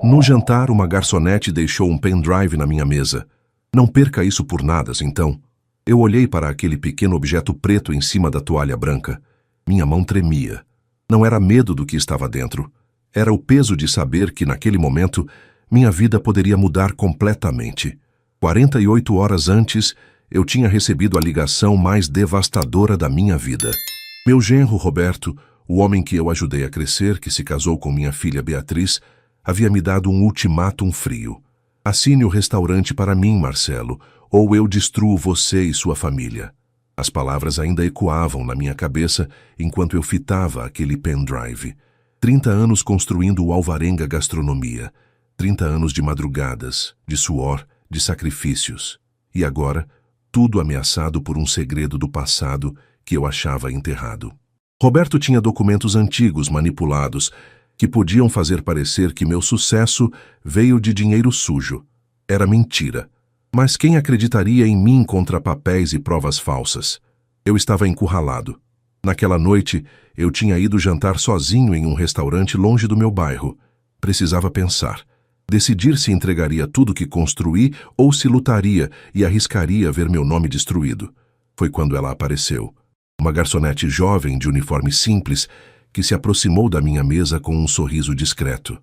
No jantar, uma garçonete deixou um pendrive na minha mesa. Não perca isso por nada, então. Eu olhei para aquele pequeno objeto preto em cima da toalha branca. Minha mão tremia. Não era medo do que estava dentro. Era o peso de saber que, naquele momento, minha vida poderia mudar completamente. 48 horas antes, eu tinha recebido a ligação mais devastadora da minha vida. Meu genro, Roberto, o homem que eu ajudei a crescer, que se casou com minha filha Beatriz, havia me dado um ultimátum frio. Assine o restaurante para mim, Marcelo, ou eu destruo você e sua família. As palavras ainda ecoavam na minha cabeça enquanto eu fitava aquele pendrive. 30 anos construindo o Alvarenga Gastronomia. 30 anos de madrugadas, de suor, de sacrifícios. E agora, tudo ameaçado por um segredo do passado que eu achava enterrado. Roberto tinha documentos antigos manipulados que podiam fazer parecer que meu sucesso veio de dinheiro sujo. Era mentira. Mas quem acreditaria em mim contra papéis e provas falsas? Eu estava encurralado. Naquela noite, eu tinha ido jantar sozinho em um restaurante longe do meu bairro. Precisava pensar. Decidir se entregaria tudo que construí ou se lutaria e arriscaria ver meu nome destruído. Foi quando ela apareceu. Uma garçonete jovem de uniforme simples que se aproximou da minha mesa com um sorriso discreto.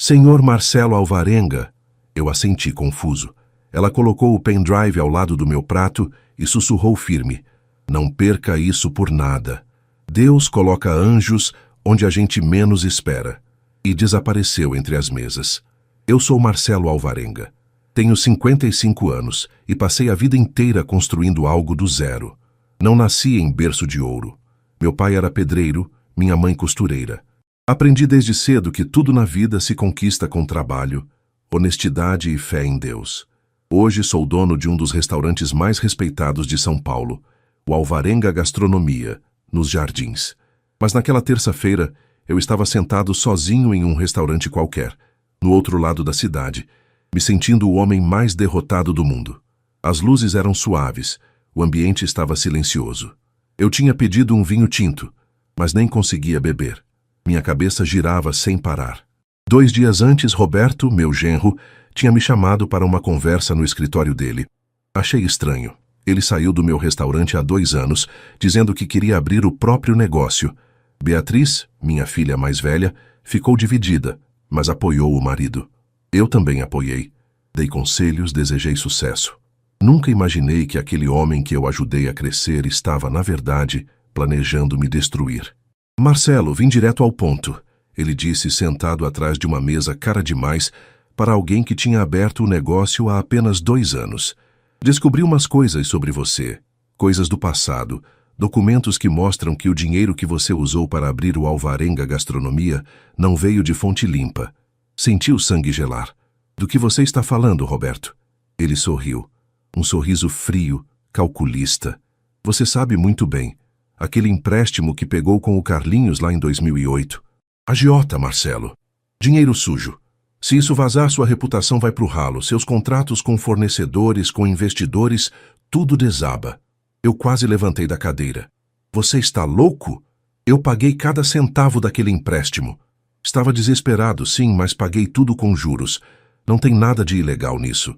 Senhor Marcelo Alvarenga. Eu assenti confuso. Ela colocou o pendrive ao lado do meu prato e sussurrou firme. Não perca isso por nada. Deus coloca anjos onde a gente menos espera. E desapareceu entre as mesas. Eu sou Marcelo Alvarenga. Tenho 55 anos e passei a vida inteira construindo algo do zero. Não nasci em berço de ouro. Meu pai era pedreiro, minha mãe costureira. Aprendi desde cedo que tudo na vida se conquista com trabalho, honestidade e fé em Deus. Hoje sou dono de um dos restaurantes mais respeitados de São Paulo, o Alvarenga Gastronomia, nos Jardins. Mas naquela terça-feira, eu estava sentado sozinho em um restaurante qualquer, no outro lado da cidade, me sentindo o homem mais derrotado do mundo. As luzes eram suaves, o ambiente estava silencioso. Eu tinha pedido um vinho tinto, mas nem conseguia beber. Minha cabeça girava sem parar. 2 dias antes, Roberto, meu genro, tinha me chamado para uma conversa no escritório dele. Achei estranho. Ele saiu do meu restaurante há 2 anos, dizendo que queria abrir o próprio negócio. Beatriz, minha filha mais velha, ficou dividida, mas apoiou o marido. Eu também apoiei. Dei conselhos, desejei sucesso. Nunca imaginei que aquele homem que eu ajudei a crescer estava, na verdade, planejando me destruir. Marcelo, vim direto ao ponto, ele disse sentado atrás de uma mesa cara demais para alguém que tinha aberto o negócio há apenas 2 anos. Descobri umas coisas sobre você, coisas do passado, documentos que mostram que o dinheiro que você usou para abrir o Alvarenga Gastronomia não veio de fonte limpa. Senti o sangue gelar. Do que você está falando, Roberto? Ele sorriu. Um sorriso frio, calculista. Você sabe muito bem. Aquele empréstimo que pegou com o Carlinhos lá em 2008. Agiota, Marcelo. Dinheiro sujo. Se isso vazar, sua reputação vai pro ralo. Seus contratos com fornecedores, com investidores, tudo desaba. Eu quase levantei da cadeira. Você está louco? Eu paguei cada centavo daquele empréstimo. Estava desesperado, sim, mas paguei tudo com juros. Não tem nada de ilegal nisso.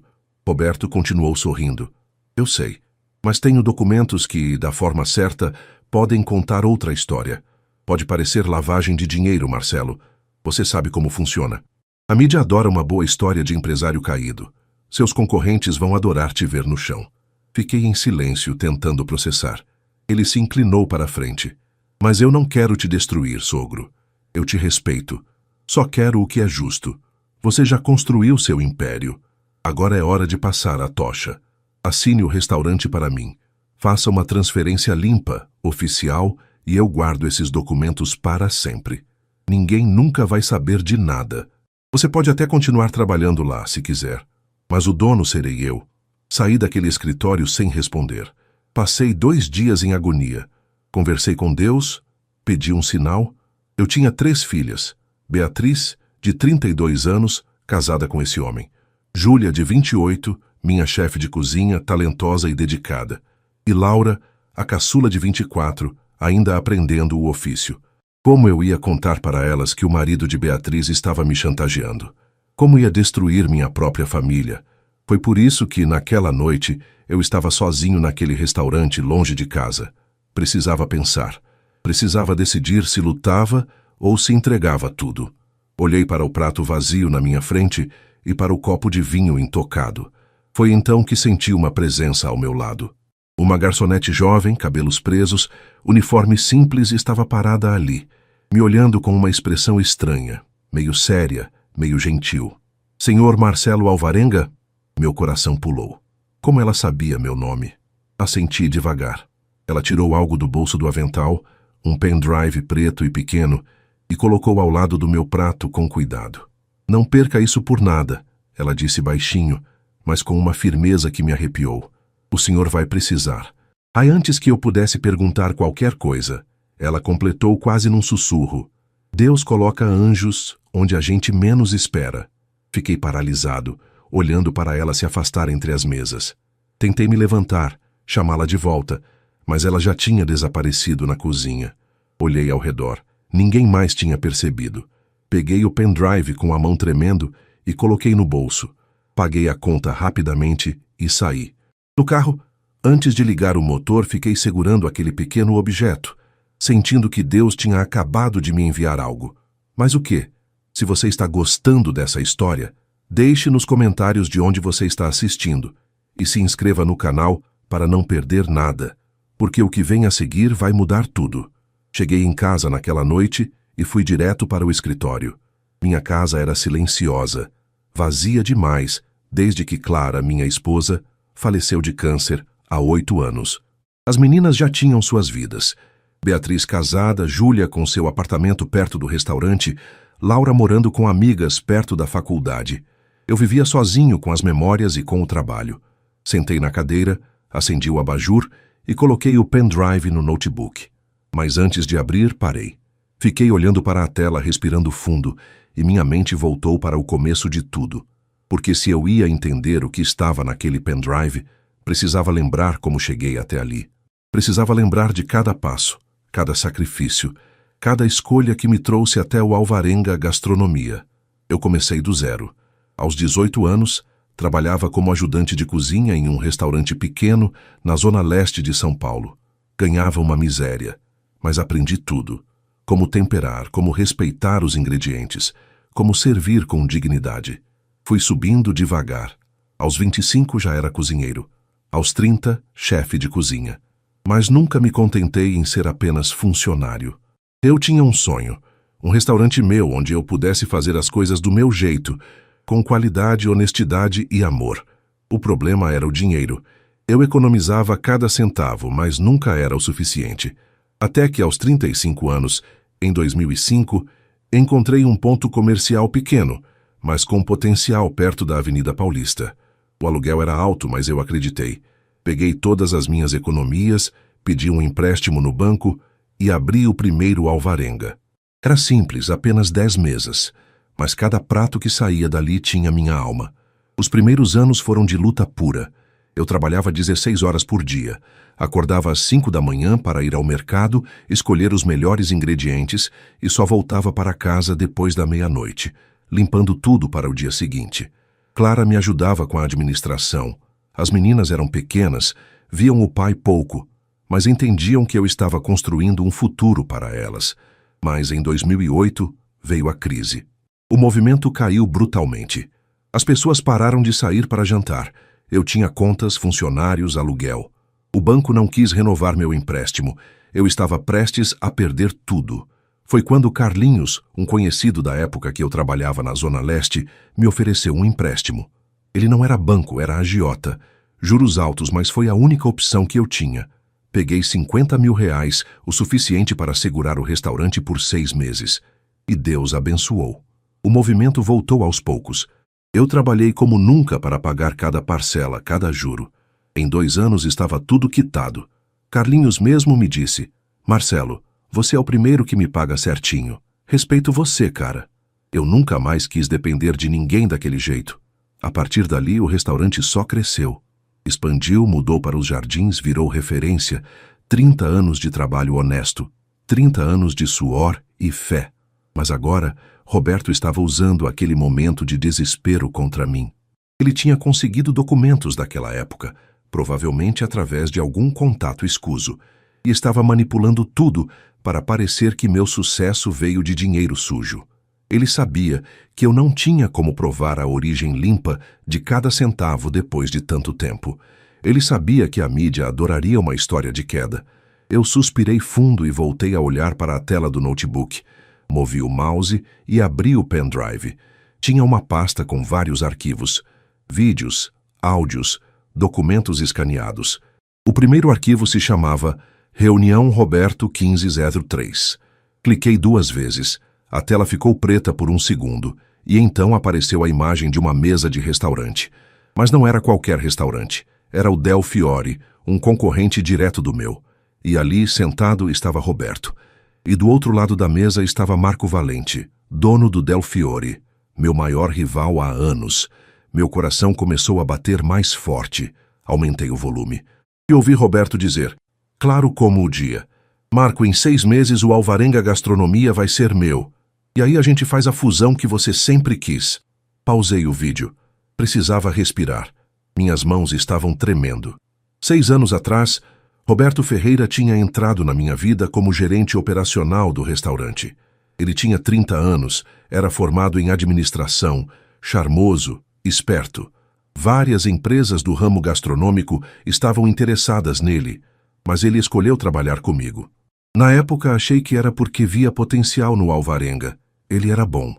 Roberto continuou sorrindo. Eu sei, mas tenho documentos que, da forma certa, podem contar outra história. Pode parecer lavagem de dinheiro, Marcelo. Você sabe como funciona. A mídia adora uma boa história de empresário caído. Seus concorrentes vão adorar te ver no chão. Fiquei em silêncio, tentando processar. Ele se inclinou para a frente. Mas eu não quero te destruir, sogro. Eu te respeito. Só quero o que é justo. Você já construiu seu império. Agora é hora de passar a tocha. Assine o restaurante para mim. Faça uma transferência limpa, oficial, e eu guardo esses documentos para sempre. Ninguém nunca vai saber de nada. Você pode até continuar trabalhando lá, se quiser. Mas o dono serei eu. Saí daquele escritório sem responder. Passei 2 dias em agonia. Conversei com Deus, pedi um sinal. Eu tinha 3 filhas. Beatriz, de 32 anos, casada com esse homem. Júlia, de 28, minha chefe de cozinha, talentosa e dedicada. E Laura, a caçula de 24, ainda aprendendo o ofício. Como eu ia contar para elas que o marido de Beatriz estava me chantageando? Como ia destruir minha própria família? Foi por isso que, naquela noite, eu estava sozinho naquele restaurante longe de casa. Precisava pensar. Precisava decidir se lutava ou se entregava a tudo. Olhei para o prato vazio na minha frente e para o copo de vinho intocado. Foi então que senti uma presença ao meu lado. Uma garçonete jovem, cabelos presos, uniforme simples, estava parada ali, me olhando com uma expressão estranha, meio séria, meio gentil. Senhor Marcelo Alvarenga? Meu coração pulou. Como ela sabia meu nome? Assenti devagar. Ela tirou algo do bolso do avental, um pendrive preto e pequeno, e colocou ao lado do meu prato com cuidado. Não perca isso por nada, ela disse baixinho, mas com uma firmeza que me arrepiou. O senhor vai precisar. Aí antes que eu pudesse perguntar qualquer coisa, ela completou quase num sussurro. Deus coloca anjos onde a gente menos espera. Fiquei paralisado, olhando para ela se afastar entre as mesas. Tentei me levantar, chamá-la de volta, mas ela já tinha desaparecido na cozinha. Olhei ao redor. Ninguém mais tinha percebido. Peguei o pendrive com a mão tremendo e coloquei no bolso. Paguei a conta rapidamente e saí. No carro, antes de ligar o motor, fiquei segurando aquele pequeno objeto, sentindo que Deus tinha acabado de me enviar algo. Mas o quê? Se você está gostando dessa história, deixe nos comentários de onde você está assistindo e se inscreva no canal para não perder nada, porque o que vem a seguir vai mudar tudo. Cheguei em casa naquela noite e fui direto para o escritório. Minha casa era silenciosa, vazia demais, desde que Clara, minha esposa, faleceu de câncer há 8 anos. As meninas já tinham suas vidas. Beatriz casada, Júlia com seu apartamento perto do restaurante, Laura morando com amigas perto da faculdade. Eu vivia sozinho com as memórias e com o trabalho. Sentei na cadeira, acendi o abajur e coloquei o pendrive no notebook. Mas antes de abrir, parei. Fiquei olhando para a tela, respirando fundo, e minha mente voltou para o começo de tudo. Porque se eu ia entender o que estava naquele pendrive, precisava lembrar como cheguei até ali. Precisava lembrar de cada passo, cada sacrifício, cada escolha que me trouxe até o Alvarenga Gastronomia. Eu comecei do zero. Aos 18 anos, trabalhava como ajudante de cozinha em um restaurante pequeno na zona leste de São Paulo. Ganhava uma miséria, mas aprendi tudo. Como temperar, como respeitar os ingredientes, como servir com dignidade. Fui subindo devagar. Aos 25 já era cozinheiro. Aos 30, chefe de cozinha. Mas nunca me contentei em ser apenas funcionário. Eu tinha um sonho, um restaurante meu onde eu pudesse fazer as coisas do meu jeito, com qualidade, honestidade e amor. O problema era o dinheiro. Eu economizava cada centavo, mas nunca era o suficiente. Até que aos 35 anos, em 2005, encontrei um ponto comercial pequeno, mas com potencial perto da Avenida Paulista. O aluguel era alto, mas eu acreditei. Peguei todas as minhas economias, pedi um empréstimo no banco e abri o primeiro Alvarenga. Era simples, apenas 10 mesas, mas cada prato que saía dali tinha minha alma. Os primeiros anos foram de luta pura. Eu trabalhava 16 horas por dia. Acordava às 5 da manhã para ir ao mercado, escolher os melhores ingredientes e só voltava para casa depois da meia-noite, limpando tudo para o dia seguinte. Clara me ajudava com a administração. As meninas eram pequenas, viam o pai pouco, mas entendiam que eu estava construindo um futuro para elas. Mas em 2008 veio a crise. O movimento caiu brutalmente. As pessoas pararam de sair para jantar. Eu tinha contas, funcionários, aluguel. O banco não quis renovar meu empréstimo. Eu estava prestes a perder tudo. Foi quando Carlinhos, um conhecido da época que eu trabalhava na Zona Leste, me ofereceu um empréstimo. Ele não era banco, era agiota. Juros altos, mas foi a única opção que eu tinha. Peguei 50 mil reais, o suficiente para segurar o restaurante por 6 meses. E Deus abençoou. O movimento voltou aos poucos. Eu trabalhei como nunca para pagar cada parcela, cada juro. Em 2 anos estava tudo quitado. Carlinhos mesmo me disse: Marcelo, você é o primeiro que me paga certinho. Respeito você, cara. Eu nunca mais quis depender de ninguém daquele jeito. A partir dali, o restaurante só cresceu. Expandiu, mudou para os jardins, virou referência. 30 anos de trabalho honesto. 30 anos de suor e fé. Mas agora, Roberto estava usando aquele momento de desespero contra mim. Ele tinha conseguido documentos daquela época, provavelmente através de algum contato escuso, e estava manipulando tudo para parecer que meu sucesso veio de dinheiro sujo. Ele sabia que eu não tinha como provar a origem limpa de cada centavo depois de tanto tempo. Ele sabia que a mídia adoraria uma história de queda. Eu suspirei fundo e voltei a olhar para a tela do notebook. Movi o mouse e abri o pendrive. Tinha uma pasta com vários arquivos: vídeos, áudios, documentos escaneados. O primeiro arquivo se chamava Reunião Roberto 1503. Cliquei 2 vezes. A tela ficou preta por 1 segundo, e então apareceu a imagem de uma mesa de restaurante. Mas não era qualquer restaurante. Era o Del Fiore, um concorrente direto do meu. E ali, sentado, estava Roberto. E do outro lado da mesa estava Marco Valente, dono do Del Fiore, meu maior rival há anos. Meu coração começou a bater mais forte. Aumentei o volume. E ouvi Roberto dizer, claro como o dia: Marco, em 6 meses o Alvarenga Gastronomia vai ser meu. E aí a gente faz a fusão que você sempre quis. Pausei o vídeo. Precisava respirar. Minhas mãos estavam tremendo. 6 anos atrás, Roberto Ferreira tinha entrado na minha vida como gerente operacional do restaurante. Ele tinha 30 anos, era formado em administração, charmoso, esperto. Várias empresas do ramo gastronômico estavam interessadas nele, mas ele escolheu trabalhar comigo. Na época, achei que era porque via potencial no Alvarenga. Ele era bom,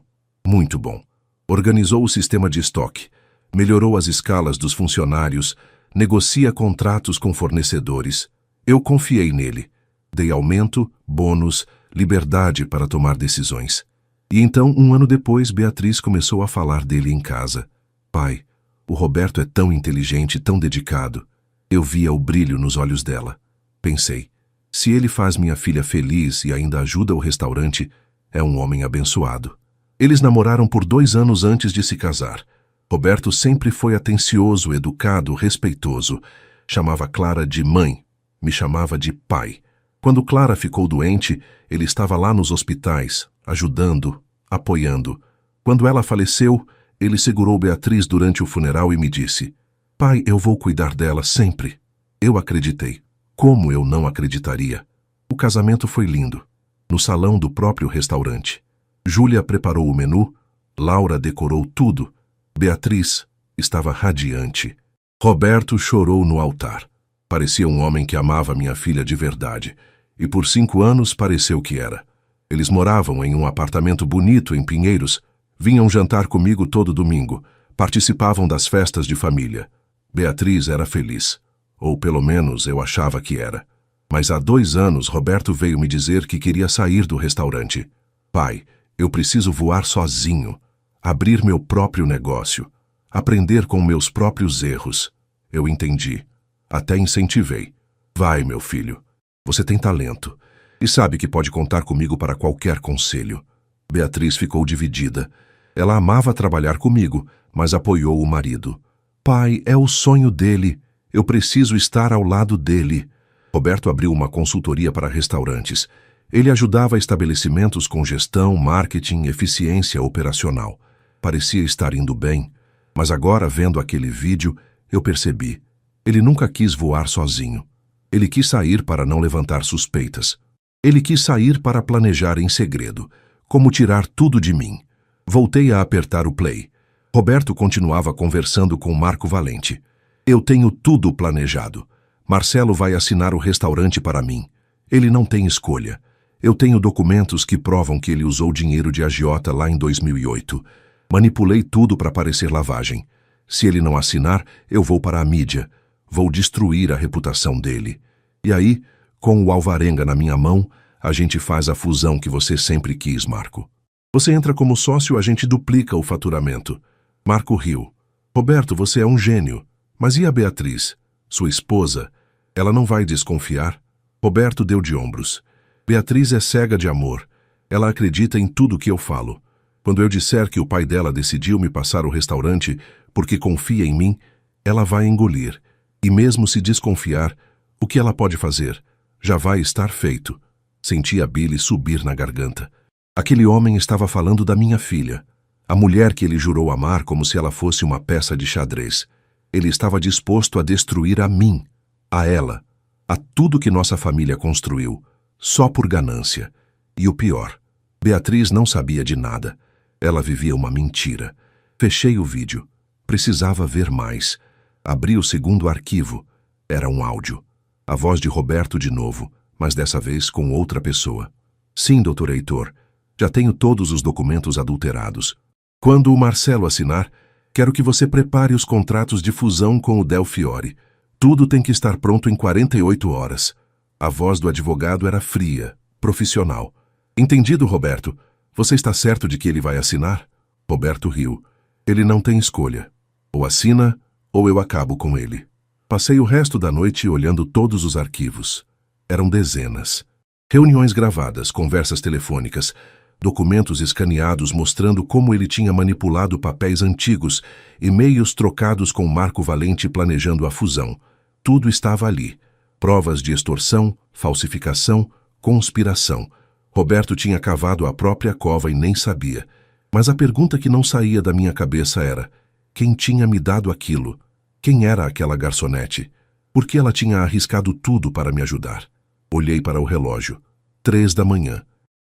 muito bom. Organizou o sistema de estoque, melhorou as escalas dos funcionários, negocia contratos com fornecedores. Eu confiei nele. Dei aumento, bônus, liberdade para tomar decisões. E então, 1 ano depois, Beatriz começou a falar dele em casa. Pai, o Roberto é tão inteligente, tão dedicado. Eu via o brilho nos olhos dela. Pensei, se ele faz minha filha feliz e ainda ajuda o restaurante, é um homem abençoado. Eles namoraram por 2 anos antes de se casar. Roberto sempre foi atencioso, educado, respeitoso. Chamava Clara de mãe, me chamava de pai. Quando Clara ficou doente, ele estava lá nos hospitais, ajudando, apoiando. Quando ela faleceu, ele segurou Beatriz durante o funeral e me disse, pai, eu vou cuidar dela sempre. Eu acreditei. Como eu não acreditaria? O casamento foi lindo. No salão do próprio restaurante. Júlia preparou o menu, Laura decorou tudo. Beatriz estava radiante. Roberto chorou no altar. Parecia um homem que amava minha filha de verdade. E por 5 anos pareceu que era. Eles moravam em um apartamento bonito em Pinheiros. Vinham jantar comigo todo domingo. Participavam das festas de família. Beatriz era feliz. Ou pelo menos eu achava que era. Mas há 2 anos Roberto veio me dizer que queria sair do restaurante. Pai, eu preciso voar sozinho. Abrir meu próprio negócio. Aprender com meus próprios erros. Eu entendi. Até incentivei. Vai, meu filho. Você tem talento. E sabe que pode contar comigo para qualquer conselho. Beatriz ficou dividida. Ela amava trabalhar comigo, mas apoiou o marido. Pai, é o sonho dele. Eu preciso estar ao lado dele. Roberto abriu uma consultoria para restaurantes. Ele ajudava estabelecimentos com gestão, marketing, eficiência operacional. Parecia estar indo bem, mas agora, vendo aquele vídeo, eu percebi. Ele nunca quis voar sozinho. Ele quis sair para não levantar suspeitas. Ele quis sair para planejar em segredo, como tirar tudo de mim. Voltei a apertar o play. Roberto continuava conversando com Marco Valente. Eu tenho tudo planejado. Marcelo vai assinar o restaurante para mim. Ele não tem escolha. Eu tenho documentos que provam que ele usou dinheiro de agiota lá em 2008. Manipulei tudo para parecer lavagem. Se ele não assinar, eu vou para a mídia. Vou destruir a reputação dele. E aí, com o Alvarenga na minha mão, a gente faz a fusão que você sempre quis, Marco. Você entra como sócio, a gente duplica o faturamento. Marco riu. Roberto, você é um gênio. Mas e a Beatriz, sua esposa? Ela não vai desconfiar? Roberto deu de ombros. Beatriz é cega de amor. Ela acredita em tudo que eu falo. Quando eu disser que o pai dela decidiu me passar o restaurante porque confia em mim, ela vai engolir. E mesmo se desconfiar, o que ela pode fazer? Já vai estar feito. Senti a bile subir na garganta. Aquele homem estava falando da minha filha, a mulher que ele jurou amar como se ela fosse uma peça de xadrez. Ele estava disposto a destruir a mim, a ela, a tudo que nossa família construiu, só por ganância. E o pior, Beatriz não sabia de nada. Ela vivia uma mentira. Fechei o vídeo. Precisava ver mais. Abri o segundo arquivo. Era um áudio. A voz de Roberto de novo, mas dessa vez com outra pessoa. Sim, doutor Heitor, já tenho todos os documentos adulterados. Quando o Marcelo assinar, quero que você prepare os contratos de fusão com o Del Fiore. Tudo tem que estar pronto em 48 horas. A voz do advogado era fria, profissional. Entendido, Roberto. Você está certo de que ele vai assinar? Roberto riu. Ele não tem escolha. Ou assina, ou eu acabo com ele. Passei o resto da noite olhando todos os arquivos. Eram dezenas. Reuniões gravadas, conversas telefônicas, documentos escaneados mostrando como ele tinha manipulado papéis antigos, e-mails trocados com Marco Valente planejando a fusão. Tudo estava ali. Provas de extorsão, falsificação, conspiração. Roberto tinha cavado a própria cova e nem sabia. Mas a pergunta que não saía da minha cabeça era: quem tinha me dado aquilo? Quem era aquela garçonete? Por que ela tinha arriscado tudo para me ajudar? Olhei para o relógio. 3 da manhã.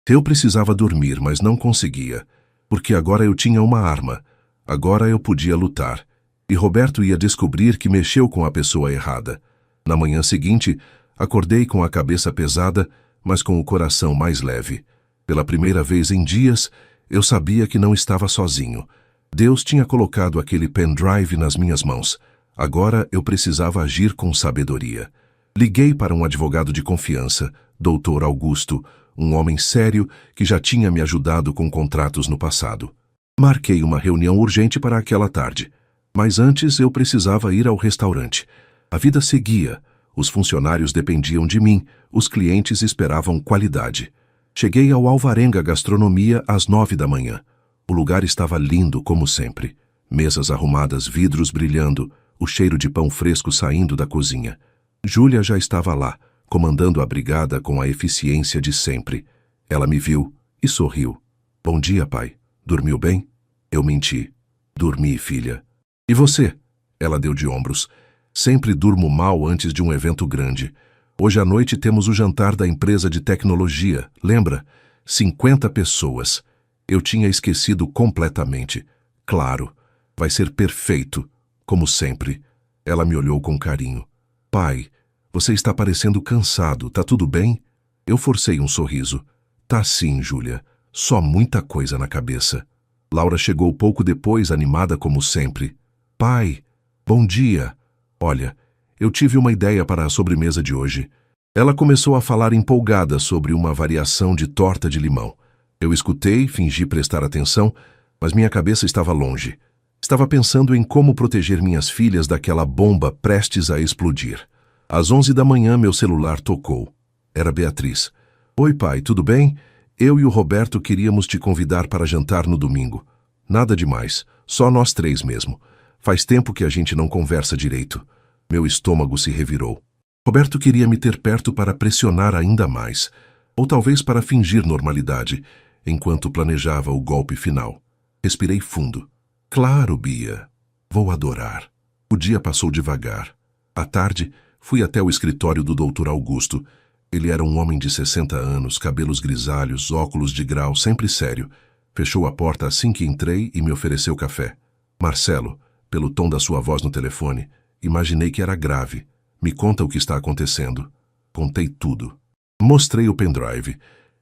Eu precisava dormir, mas não conseguia, porque agora eu tinha uma arma. Agora eu podia lutar. E Roberto ia descobrir que mexeu com a pessoa errada. Na manhã seguinte, acordei com a cabeça pesada, mas com o coração mais leve. Pela primeira vez em dias, eu sabia que não estava sozinho. Deus tinha colocado aquele pendrive nas minhas mãos. Agora eu precisava agir com sabedoria. Liguei para um advogado de confiança, Dr. Augusto, um homem sério que já tinha me ajudado com contratos no passado. Marquei uma reunião urgente para aquela tarde. Mas antes eu precisava ir ao restaurante. A vida seguia. Os funcionários dependiam de mim, os clientes esperavam qualidade. Cheguei ao Alvarenga Gastronomia às 9 da manhã. O lugar estava lindo como sempre. Mesas arrumadas, vidros brilhando, o cheiro de pão fresco saindo da cozinha. Júlia já estava lá, comandando a brigada com a eficiência de sempre. Ela me viu e sorriu. Bom dia, pai. Dormiu bem? Eu menti. Dormi, filha. E você? Ela deu de ombros. Sempre durmo mal antes de um evento grande. Hoje à noite temos o jantar da empresa de tecnologia, lembra? 50 pessoas. Eu tinha esquecido completamente. Claro, vai ser perfeito, como sempre. Ela me olhou com carinho. Pai, você está parecendo cansado, tá tudo bem? Eu forcei um sorriso. Tá sim, Júlia. Só muita coisa na cabeça. Laura chegou pouco depois, animada como sempre. Pai, bom dia. Olha, eu tive uma ideia para a sobremesa de hoje. Ela começou a falar empolgada sobre uma variação de torta de limão. Eu escutei, fingi prestar atenção, mas minha cabeça estava longe. Estava pensando em como proteger minhas filhas daquela bomba prestes a explodir. Às 11 da manhã, meu celular tocou. Era Beatriz. Oi, pai, tudo bem? Eu e o Roberto queríamos te convidar para jantar no domingo. Nada demais, só nós 3 mesmo. Faz tempo que a gente não conversa direito. Meu estômago se revirou. Roberto queria me ter perto para pressionar ainda mais, ou talvez para fingir normalidade, enquanto planejava o golpe final. Respirei fundo. Claro, Bia. Vou adorar. O dia passou devagar. À tarde, fui até o escritório do Dr. Augusto. Ele era um homem de 60 anos, cabelos grisalhos, óculos de grau, sempre sério. Fechou a porta assim que entrei e me ofereceu café. Marcelo, pelo tom da sua voz no telefone, imaginei que era grave. Me conta o que está acontecendo. Contei tudo. Mostrei o pendrive.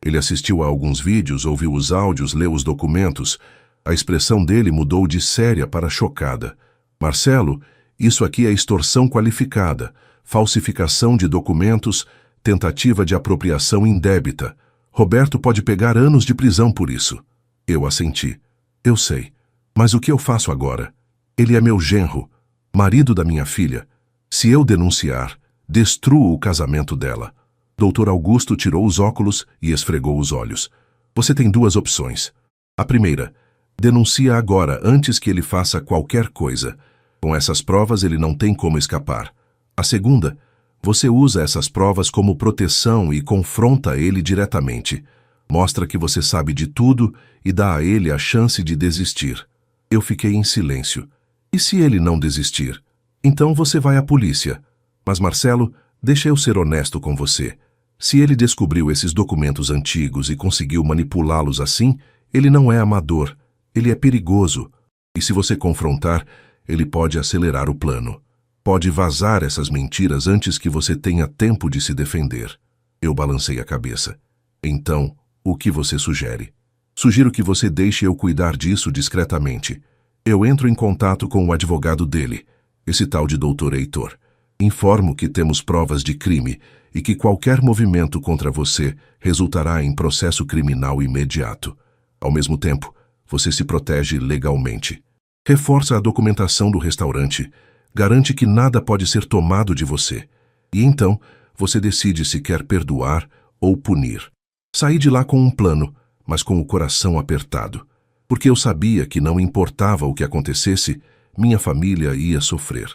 Ele assistiu a alguns vídeos, ouviu os áudios, leu os documentos. A expressão dele mudou de séria para chocada. Marcelo, isso aqui é extorsão qualificada, falsificação de documentos, tentativa de apropriação indébita. Roberto pode pegar anos de prisão por isso. Eu assenti. Eu sei. Mas o que eu faço agora? Ele é meu genro, marido da minha filha. Se eu denunciar, destruo o casamento dela. Dr. Augusto tirou os óculos e esfregou os olhos. Você tem 2 opções. A primeira, denuncia agora antes que ele faça qualquer coisa. Com essas provas ele não tem como escapar. A segunda, você usa essas provas como proteção e confronta ele diretamente. Mostra que você sabe de tudo e dá a ele a chance de desistir. Eu fiquei em silêncio. E se ele não desistir? Então você vai à polícia. Mas Marcelo, deixa eu ser honesto com você. Se ele descobriu esses documentos antigos e conseguiu manipulá-los assim, ele não é amador. Ele é perigoso. E se você confrontar, ele pode acelerar o plano. Pode vazar essas mentiras antes que você tenha tempo de se defender. Eu balancei a cabeça. Então, o que você sugere? Sugiro que você deixe eu cuidar disso discretamente. Eu entro em contato com o advogado dele, esse tal de Dr. Heitor. Informo que temos provas de crime e que qualquer movimento contra você resultará em processo criminal imediato. Ao mesmo tempo, você se protege legalmente. Reforça a documentação do restaurante, garante que nada pode ser tomado de você. E então, você decide se quer perdoar ou punir. Saí de lá com um plano, mas com o coração apertado, porque eu sabia que não importava o que acontecesse, minha família ia sofrer.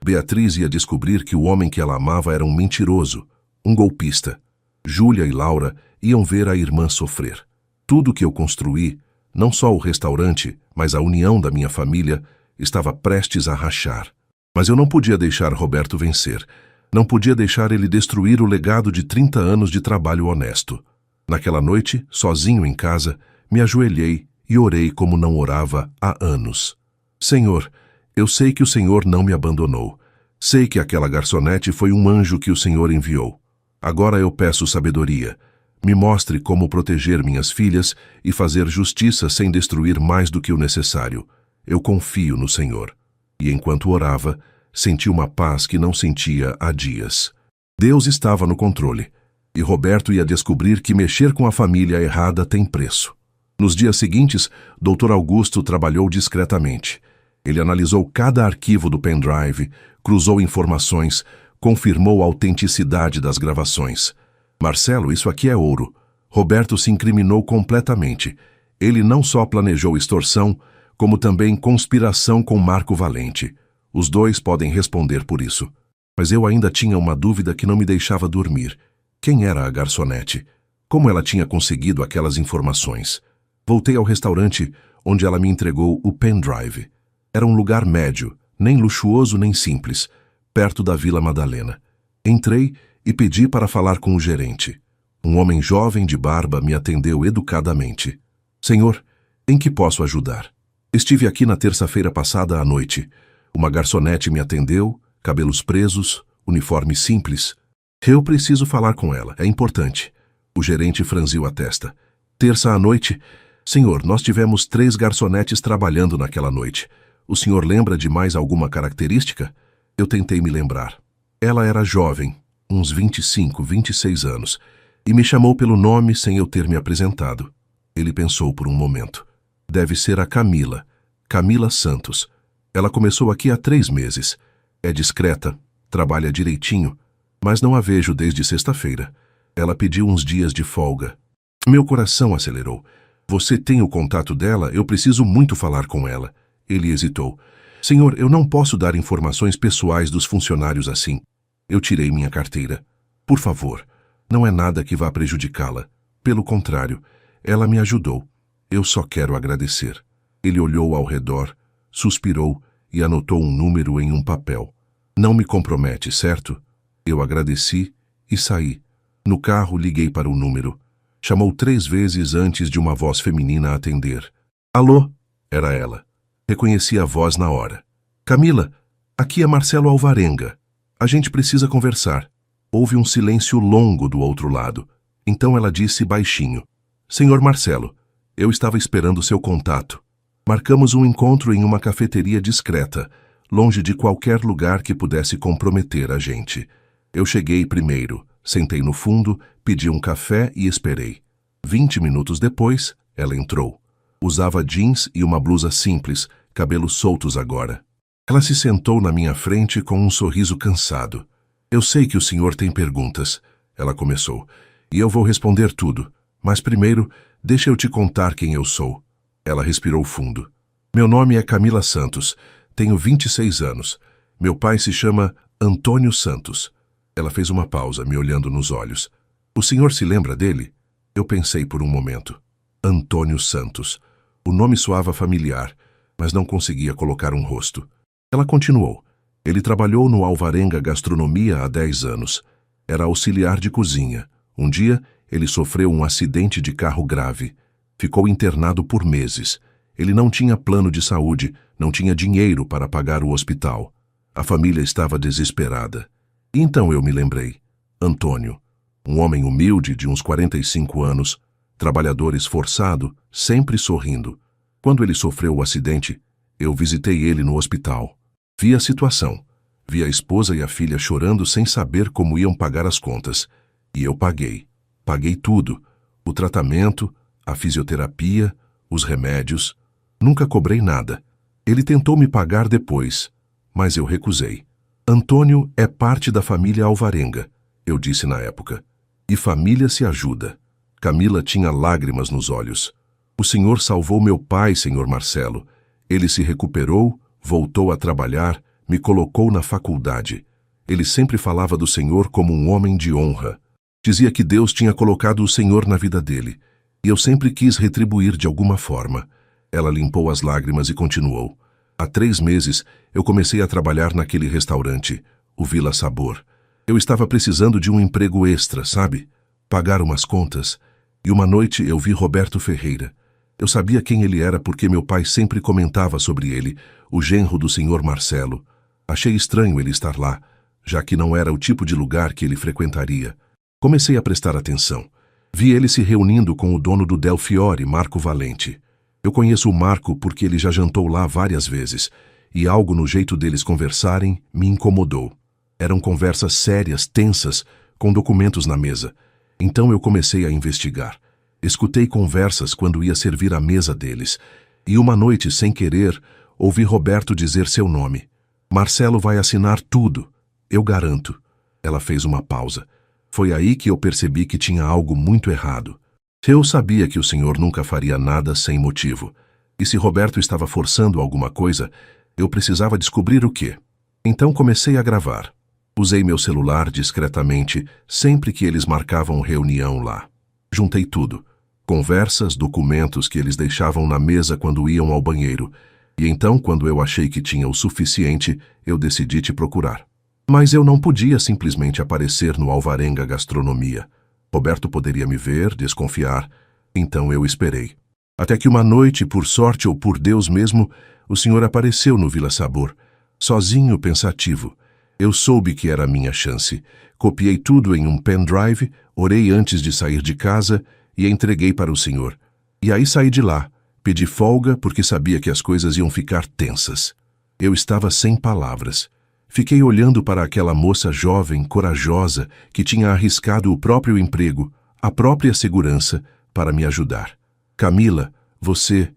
Beatriz ia descobrir que o homem que ela amava era um mentiroso, um golpista. Júlia e Laura iam ver a irmã sofrer. Tudo que eu construí, não só o restaurante, mas a união da minha família, estava prestes a rachar. Mas eu não podia deixar Roberto vencer. Não podia deixar ele destruir o legado de 30 anos de trabalho honesto. Naquela noite, sozinho em casa, me ajoelhei e orei como não orava há anos. Senhor, eu sei que o Senhor não me abandonou. Sei que aquela garçonete foi um anjo que o Senhor enviou. Agora eu peço sabedoria. Me mostre como proteger minhas filhas e fazer justiça sem destruir mais do que o necessário. Eu confio no Senhor. E enquanto orava, senti uma paz que não sentia há dias. Deus estava no controle. E Roberto ia descobrir que mexer com a família errada tem preço. Nos dias seguintes, Dr. Augusto trabalhou discretamente. Ele analisou cada arquivo do pendrive, cruzou informações, confirmou a autenticidade das gravações. Marcelo, isso aqui é ouro. Roberto se incriminou completamente. Ele não só planejou extorsão, como também conspiração com Marco Valente. Os dois podem responder por isso. Mas eu ainda tinha uma dúvida que não me deixava dormir. Quem era a garçonete? Como ela tinha conseguido aquelas informações? Voltei ao restaurante, onde ela me entregou o pendrive. Era um lugar médio, nem luxuoso nem simples, perto da Vila Madalena. Entrei e pedi para falar com o gerente. Um homem jovem de barba me atendeu educadamente. Senhor, em que posso ajudar? Estive aqui na terça-feira passada à noite. Uma garçonete me atendeu, cabelos presos, uniforme simples. Eu preciso falar com ela, é importante. O gerente franziu a testa. Terça à noite? Senhor, nós tivemos 3 garçonetes trabalhando naquela noite. O senhor lembra de mais alguma característica? Eu tentei me lembrar. Ela era jovem, uns 25, 26 anos, e me chamou pelo nome sem eu ter me apresentado. Ele pensou por um momento. Deve ser a Camila. Camila Santos. Ela começou aqui há 3 meses. É discreta, trabalha direitinho, mas não a vejo desde sexta-feira. Ela pediu uns dias de folga. Meu coração acelerou. Você tem o contato dela? Eu preciso muito falar com ela. Ele hesitou. Senhor, eu não posso dar informações pessoais dos funcionários assim. Eu tirei minha carteira. Por favor, não é nada que vá prejudicá-la. Pelo contrário, ela me ajudou. Eu só quero agradecer. Ele olhou ao redor, suspirou e anotou um número em um papel. Não me compromete, certo? Eu agradeci e saí. No carro, liguei para o número. Chamou 3 vezes antes de uma voz feminina atender. Alô? Era ela. Reconheci a voz na hora. Camila, aqui é Marcelo Alvarenga. A gente precisa conversar. Houve um silêncio longo do outro lado. Então ela disse baixinho. Senhor Marcelo, eu estava esperando seu contato. Marcamos um encontro em uma cafeteria discreta, longe de qualquer lugar que pudesse comprometer a gente. Eu cheguei primeiro, sentei no fundo, pedi um café e esperei. 20 minutos depois, ela entrou. Usava jeans e uma blusa simples, cabelos soltos agora. Ela se sentou na minha frente com um sorriso cansado. Eu sei que o senhor tem perguntas, ela começou, e eu vou responder tudo, mas primeiro, deixa eu te contar quem eu sou. Ela respirou fundo. Meu nome é Camila Santos, tenho 26 anos. Meu pai se chama Antônio Santos. Ela fez uma pausa, me olhando nos olhos. O senhor se lembra dele? Eu pensei por um momento. Antônio Santos. O nome soava familiar, mas não conseguia colocar um rosto. Ela continuou. Ele trabalhou no Alvarenga Gastronomia há 10 anos. Era auxiliar de cozinha. Um dia, ele sofreu um acidente de carro grave. Ficou internado por meses. Ele não tinha plano de saúde, não tinha dinheiro para pagar o hospital. A família estava desesperada. E então eu me lembrei. Antônio, um homem humilde de uns 45 anos, trabalhador esforçado, sempre sorrindo. Quando ele sofreu o acidente, eu visitei ele no hospital. Vi a situação. Vi a esposa e a filha chorando sem saber como iam pagar as contas. E eu paguei. Paguei tudo. O tratamento, a fisioterapia, os remédios. Nunca cobrei nada. Ele tentou me pagar depois, mas eu recusei. Antônio é parte da família Alvarenga, eu disse na época. E família se ajuda. Camila tinha lágrimas nos olhos. O senhor salvou meu pai, senhor Marcelo. Ele se recuperou, voltou a trabalhar, me colocou na faculdade. Ele sempre falava do senhor como um homem de honra. Dizia que Deus tinha colocado o senhor na vida dele. E eu sempre quis retribuir de alguma forma. Ela limpou as lágrimas e continuou. Há 3 meses, eu comecei a trabalhar naquele restaurante, o Vila Sabor. Eu estava precisando de um emprego extra, sabe? Pagar umas contas. E uma noite eu vi Roberto Ferreira. Eu sabia quem ele era porque meu pai sempre comentava sobre ele, o genro do senhor Marcelo. Achei estranho ele estar lá, já que não era o tipo de lugar que ele frequentaria. Comecei a prestar atenção. Vi ele se reunindo com o dono do Del Fiore, Marco Valente. Eu conheço o Marco porque ele já jantou lá várias vezes, e algo no jeito deles conversarem me incomodou. Eram conversas sérias, tensas, com documentos na mesa. Então eu comecei a investigar. Escutei conversas quando ia servir a mesa deles, e uma noite, sem querer, ouvi Roberto dizer seu nome. Marcelo vai assinar tudo, eu garanto. Ela fez uma pausa. Foi aí que eu percebi que tinha algo muito errado. Eu sabia que o senhor nunca faria nada sem motivo. E se Roberto estava forçando alguma coisa, eu precisava descobrir o quê. Então comecei a gravar. Usei meu celular discretamente sempre que eles marcavam reunião lá. Juntei tudo. Conversas, documentos que eles deixavam na mesa quando iam ao banheiro. E então, quando eu achei que tinha o suficiente, eu decidi te procurar. Mas eu não podia simplesmente aparecer no Alvarenga Gastronomia. Roberto poderia me ver, desconfiar. Então eu esperei. Até que uma noite, por sorte ou por Deus mesmo, o senhor apareceu no Vila Sabor. Sozinho, pensativo. Eu soube que era a minha chance. Copiei tudo em um pendrive, orei antes de sair de casa e entreguei para o senhor. E aí saí de lá. Pedi folga porque sabia que as coisas iam ficar tensas. Eu estava sem palavras. Fiquei olhando para aquela moça jovem, corajosa, que tinha arriscado o próprio emprego, a própria segurança, para me ajudar. Camila, você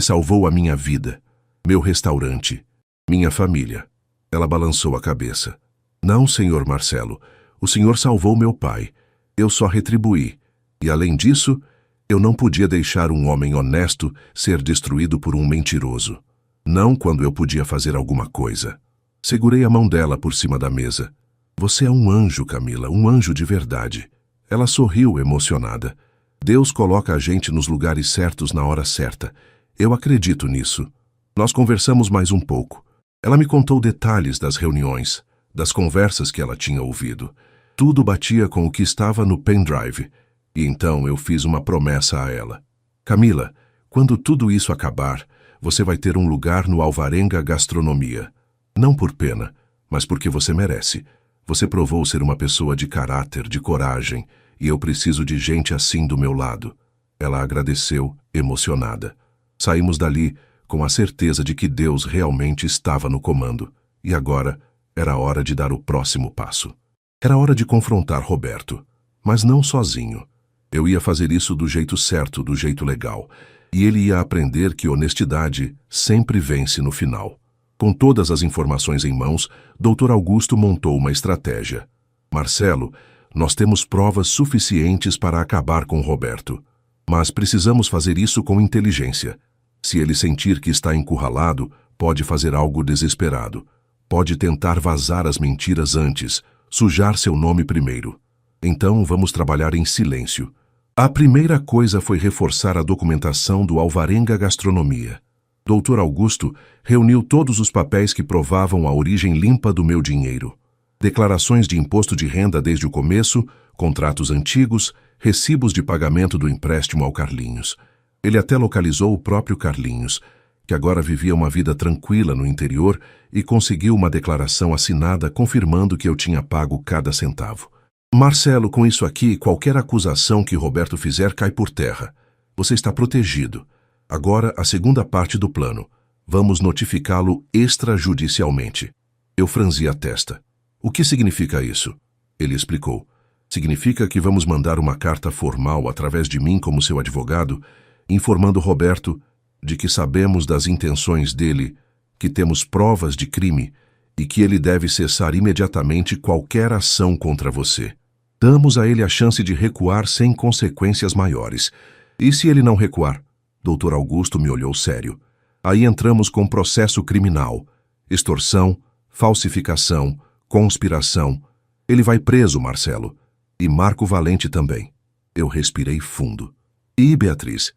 salvou a minha vida, meu restaurante, minha família. Ela balançou a cabeça. Não, senhor Marcelo, o senhor salvou meu pai. Eu só retribuí. E além disso, eu não podia deixar um homem honesto ser destruído por um mentiroso. Não quando eu podia fazer alguma coisa. Segurei a mão dela por cima da mesa. Você é um anjo, Camila, um anjo de verdade. Ela sorriu, emocionada. Deus coloca a gente nos lugares certos na hora certa. Eu acredito nisso. Nós conversamos mais um pouco. Ela me contou detalhes das reuniões, das conversas que ela tinha ouvido. Tudo batia com o que estava no pendrive. E então eu fiz uma promessa a ela. Camila, quando tudo isso acabar, você vai ter um lugar no Alvarenga Gastronomia. Não por pena, mas porque você merece. Você provou ser uma pessoa de caráter, de coragem, e eu preciso de gente assim do meu lado. Ela agradeceu, emocionada. Saímos dali com a certeza de que Deus realmente estava no comando. E agora era hora de dar o próximo passo. Era hora de confrontar Roberto, mas não sozinho. Eu ia fazer isso do jeito certo, do jeito legal, e ele ia aprender que honestidade sempre vence no final. Com todas as informações em mãos, Dr. Augusto montou uma estratégia. Marcelo, nós temos provas suficientes para acabar com Roberto. Mas precisamos fazer isso com inteligência. Se ele sentir que está encurralado, pode fazer algo desesperado. Pode tentar vazar as mentiras antes, sujar seu nome primeiro. Então vamos trabalhar em silêncio. A primeira coisa foi reforçar a documentação do Alvarenga Gastronomia. Dr. Augusto reuniu todos os papéis que provavam a origem limpa do meu dinheiro. Declarações de imposto de renda desde o começo, contratos antigos, recibos de pagamento do empréstimo ao Carlinhos. Ele até localizou o próprio Carlinhos, que agora vivia uma vida tranquila no interior e conseguiu uma declaração assinada confirmando que eu tinha pago cada centavo. Marcelo, com isso aqui, qualquer acusação que Roberto fizer cai por terra. Você está protegido. Agora, a segunda parte do plano. Vamos notificá-lo extrajudicialmente. Eu franzi a testa. O que significa isso? Ele explicou. Significa que vamos mandar uma carta formal através de mim como seu advogado, informando Roberto de que sabemos das intenções dele, que temos provas de crime e que ele deve cessar imediatamente qualquer ação contra você. Damos a ele a chance de recuar sem consequências maiores. E se ele não recuar? Dr. Augusto me olhou sério. Aí entramos com processo criminal, extorsão, falsificação, conspiração. Ele vai preso, Marcelo. E Marco Valente também. Eu respirei fundo. E Beatriz?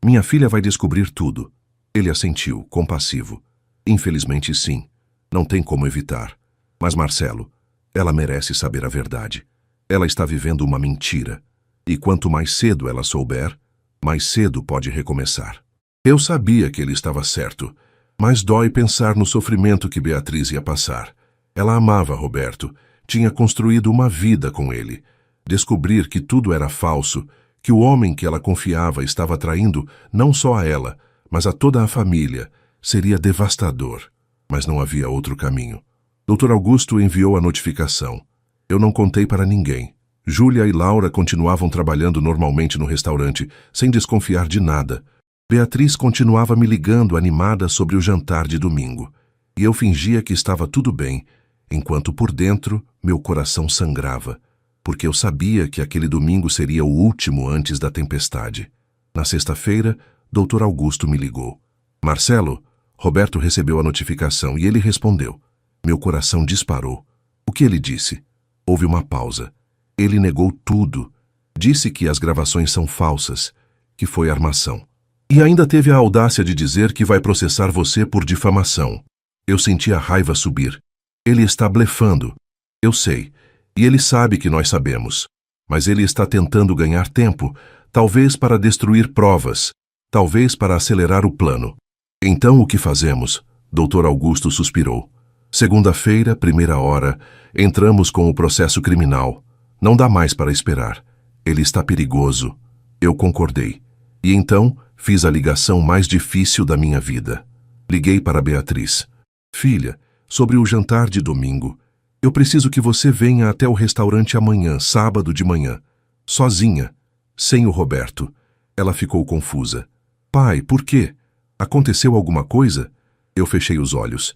Minha filha vai descobrir tudo. Ele assentiu, compassivo. Infelizmente, sim. Não tem como evitar. Mas, Marcelo, ela merece saber a verdade. Ela está vivendo uma mentira. E quanto mais cedo ela souber, mais cedo pode recomeçar. Eu sabia que ele estava certo, mas dói pensar no sofrimento que Beatriz ia passar. Ela amava Roberto, tinha construído uma vida com ele. Descobrir que tudo era falso, que o homem que ela confiava estava traindo não só a ela, mas a toda a família, seria devastador. Mas não havia outro caminho. Dr. Augusto enviou a notificação. Eu não contei para ninguém. Júlia e Laura continuavam trabalhando normalmente no restaurante, sem desconfiar de nada. Beatriz continuava me ligando animada sobre o jantar de domingo. E eu fingia que estava tudo bem, enquanto por dentro meu coração sangrava, porque eu sabia que aquele domingo seria o último antes da tempestade. Na sexta-feira, Dr. Augusto me ligou. Marcelo, Roberto recebeu a notificação e ele respondeu. Meu coração disparou. O que ele disse? Houve uma pausa. Ele negou tudo. Disse que as gravações são falsas, que foi armação. E ainda teve a audácia de dizer que vai processar você por difamação. Eu senti a raiva subir. Ele está blefando. Eu sei. E ele sabe que nós sabemos. Mas ele está tentando ganhar tempo, talvez para destruir provas, talvez para acelerar o plano. Então o que fazemos? Dr. Augusto suspirou. Segunda-feira, 1ª hora, entramos com o processo criminal. Não dá mais para esperar. Ele está perigoso. Eu concordei. E então fiz a ligação mais difícil da minha vida. Liguei para Beatriz. Filha, sobre o jantar de domingo, eu preciso que você venha até o restaurante amanhã, sábado de manhã. Sozinha, sem o Roberto. Ela ficou confusa. Pai, por quê? Aconteceu alguma coisa? Eu fechei os olhos.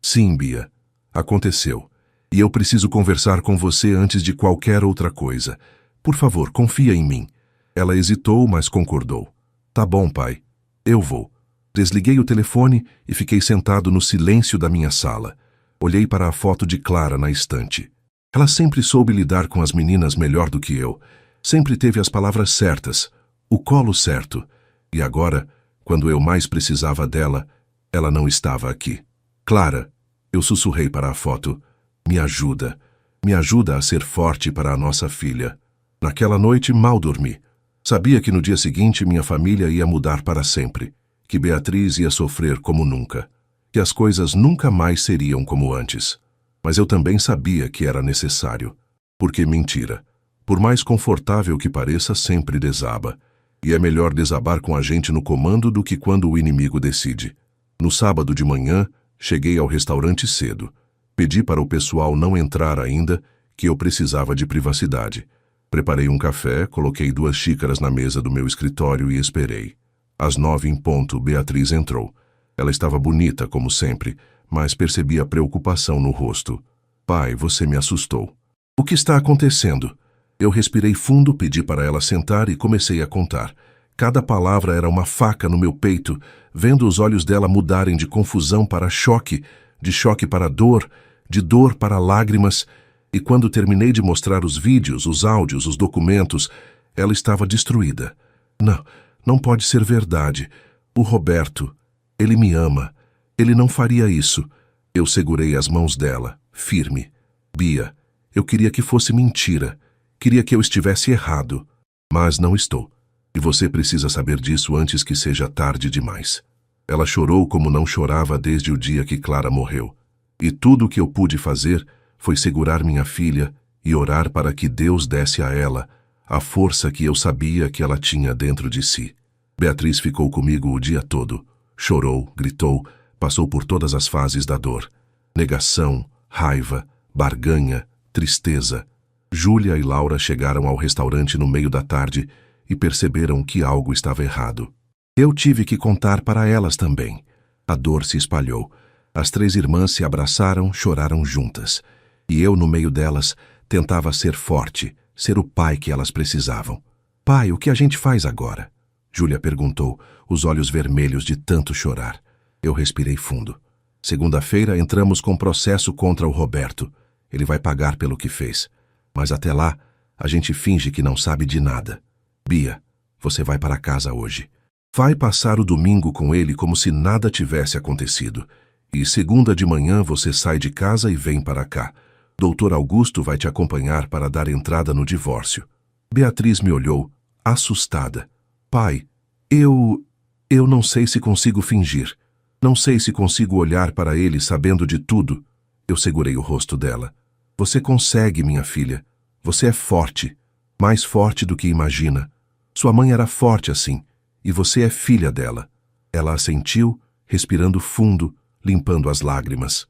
Sim, Bia. Aconteceu. E eu preciso conversar com você antes de qualquer outra coisa. Por favor, confia em mim. Ela hesitou, mas concordou. Tá bom, pai. Eu vou. Desliguei o telefone e fiquei sentado no silêncio da minha sala. Olhei para a foto de Clara na estante. Ela sempre soube lidar com as meninas melhor do que eu. Sempre teve as palavras certas, o colo certo. E agora, quando eu mais precisava dela, ela não estava aqui. Clara, eu sussurrei para a foto. Me ajuda a ser forte para a nossa filha. Naquela noite mal dormi. Sabia que no dia seguinte minha família ia mudar para sempre, que Beatriz ia sofrer como nunca, que as coisas nunca mais seriam como antes. Mas eu também sabia que era necessário. Porque mentira, por mais confortável que pareça, sempre desaba. E é melhor desabar com a gente no comando do que quando o inimigo decide. No sábado de manhã, cheguei ao restaurante cedo. Pedi para o pessoal não entrar ainda, que eu precisava de privacidade. Preparei um café, coloquei 2 xícaras na mesa do meu escritório e esperei. Às 9 em ponto, Beatriz entrou. Ela estava bonita, como sempre, mas percebi a preocupação no rosto. Pai, você me assustou. O que está acontecendo? Eu respirei fundo, pedi para ela sentar e comecei a contar. Cada palavra era uma faca no meu peito, vendo os olhos dela mudarem de confusão para choque, de choque para dor, de dor para lágrimas, e quando terminei de mostrar os vídeos, os áudios, os documentos, Ela estava destruída. Não, não pode ser verdade. O Roberto, ele me ama. Ele não faria isso. Eu segurei as mãos dela, firme. Bia, eu queria que fosse mentira. Queria que eu estivesse errado. Mas não estou. E você precisa saber disso antes que seja tarde demais. Ela chorou como não chorava desde o dia que Clara morreu. E tudo o que eu pude fazer foi segurar minha filha e orar para que Deus desse a ela a força que eu sabia que ela tinha dentro de si. Beatriz ficou comigo o dia todo. Chorou, gritou, passou por todas as fases da dor. Negação, raiva, barganha, tristeza. Júlia e Laura chegaram ao restaurante no meio da tarde e perceberam que algo estava errado. Eu tive que contar para elas também. A dor se espalhou. As 3 irmãs se abraçaram, choraram juntas. E eu, no meio delas, tentava ser forte, ser o pai que elas precisavam. Pai, o que a gente faz agora? Júlia perguntou, os olhos vermelhos de tanto chorar. Eu respirei fundo. Segunda-feira entramos com processo contra o Roberto. Ele vai pagar pelo que fez. Mas até lá, a gente finge que não sabe de nada. Bia, você vai para casa hoje. Vai passar o domingo com ele como se nada tivesse acontecido. E segunda de manhã você sai de casa e vem para cá. Doutor Augusto vai te acompanhar para dar entrada no divórcio. Beatriz me olhou, assustada. Pai, eu não sei se consigo fingir. Não sei se consigo olhar para ele sabendo de tudo. Eu segurei o rosto dela. Você consegue, minha filha. Você é forte. Mais forte do que imagina. Sua mãe era forte assim. E você é filha dela. Ela assentiu, respirando fundo, limpando as lágrimas.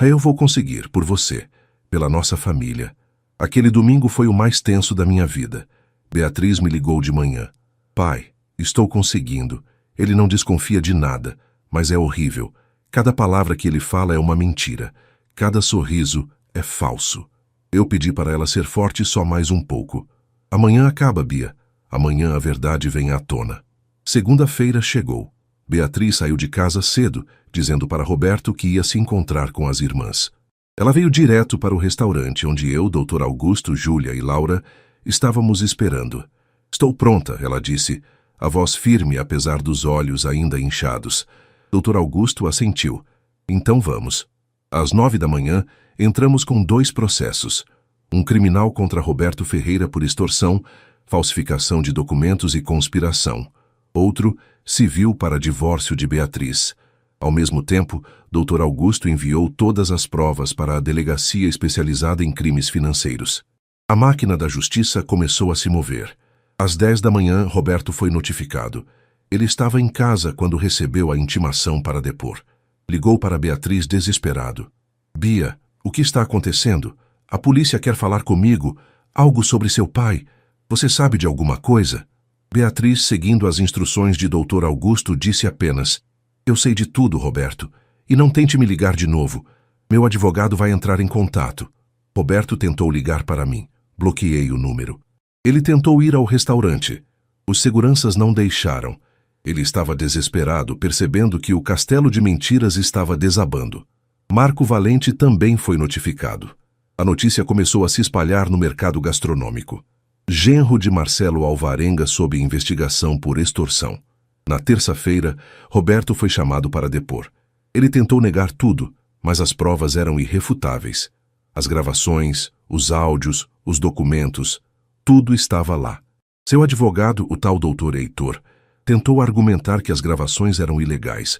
Eu vou conseguir, por você, pela nossa família. Aquele domingo foi o mais tenso da minha vida. Beatriz me ligou de manhã. Pai, estou conseguindo. Ele não desconfia de nada, mas é horrível. Cada palavra que ele fala é uma mentira. Cada sorriso é falso. Eu pedi para ela ser forte só mais um pouco. Amanhã acaba, Bia. Amanhã a verdade vem à tona. Segunda-feira chegou. Beatriz saiu de casa cedo, dizendo para Roberto que ia se encontrar com as irmãs. Ela veio direto para o restaurante, onde eu, Dr. Augusto, Júlia e Laura estávamos esperando. Estou pronta, ela disse, a voz firme apesar dos olhos ainda inchados. Dr. Augusto assentiu. Então vamos. Às 9 da manhã, entramos com 2 processos. Um criminal contra Roberto Ferreira por extorsão, falsificação de documentos e conspiração. Outro, civil para divórcio de Beatriz. Ao mesmo tempo, Dr. Augusto enviou todas as provas para a delegacia especializada em crimes financeiros. A máquina da justiça começou a se mover. Às 10 da manhã, Roberto foi notificado. Ele estava em casa quando recebeu a intimação para depor. Ligou para Beatriz desesperado. Bia, o que está acontecendo? A polícia quer falar comigo. Algo sobre seu pai. Você sabe de alguma coisa? Beatriz, seguindo as instruções de Dr. Augusto, disse apenas: Eu sei de tudo, Roberto. E não tente me ligar de novo. Meu advogado vai entrar em contato. Roberto tentou ligar para mim. Bloqueei o número. Ele tentou ir ao restaurante. Os seguranças não deixaram. Ele estava desesperado, percebendo que o castelo de mentiras estava desabando. Marco Valente também foi notificado. A notícia começou a se espalhar no mercado gastronômico. Genro de Marcelo Alvarenga sob investigação por extorsão. Na terça-feira, Roberto foi chamado para depor. Ele tentou negar tudo, mas as provas eram irrefutáveis. As gravações, os áudios, os documentos, tudo estava lá. Seu advogado, o tal doutor Heitor, tentou argumentar que as gravações eram ilegais,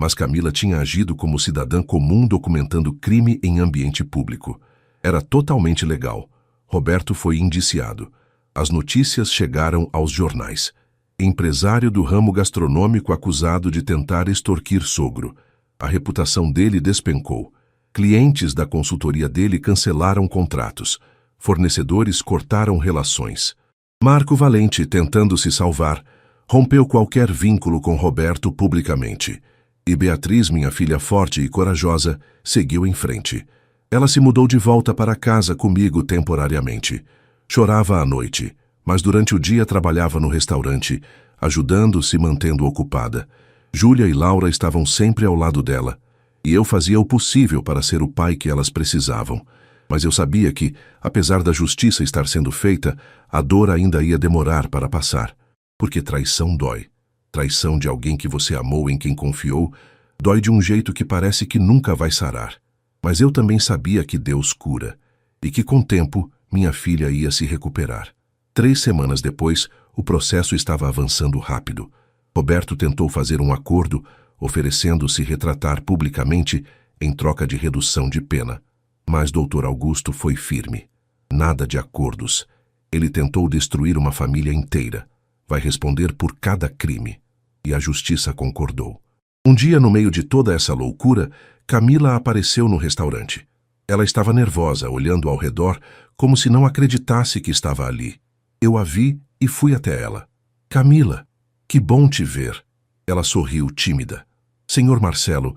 mas Camila tinha agido como cidadã comum documentando crime em ambiente público. Era totalmente legal. Roberto foi indiciado. As notícias chegaram aos jornais. Empresário do ramo gastronômico acusado de tentar extorquir sogro. A reputação dele despencou. Clientes da consultoria dele cancelaram contratos. Fornecedores cortaram relações. Marco Valente, tentando se salvar, rompeu qualquer vínculo com Roberto publicamente. E Beatriz, minha filha forte e corajosa, seguiu em frente. Ela se mudou de volta para casa comigo temporariamente. Chorava à noite, mas durante o dia trabalhava no restaurante, ajudando, se mantendo ocupada. Júlia e Laura estavam sempre ao lado dela, e eu fazia o possível para ser o pai que elas precisavam. Mas eu sabia que, apesar da justiça estar sendo feita, a dor ainda ia demorar para passar. Porque traição dói. Traição de alguém que você amou, em quem confiou, dói de um jeito que parece que nunca vai sarar. Mas eu também sabia que Deus cura, e que com o tempo minha filha ia se recuperar. 3 semanas depois, o processo estava avançando rápido. Roberto tentou fazer um acordo, oferecendo-se retratar publicamente em troca de redução de pena. Mas Dr. Augusto foi firme. Nada de acordos. Ele tentou destruir uma família inteira. Vai responder por cada crime. E a justiça concordou. Um dia, no meio de toda essa loucura, Camila apareceu no restaurante. Ela estava nervosa, olhando ao redor, como se não acreditasse que estava ali. Eu a vi e fui até ela. Camila, que bom te ver. Ela sorriu, tímida. Senhor Marcelo,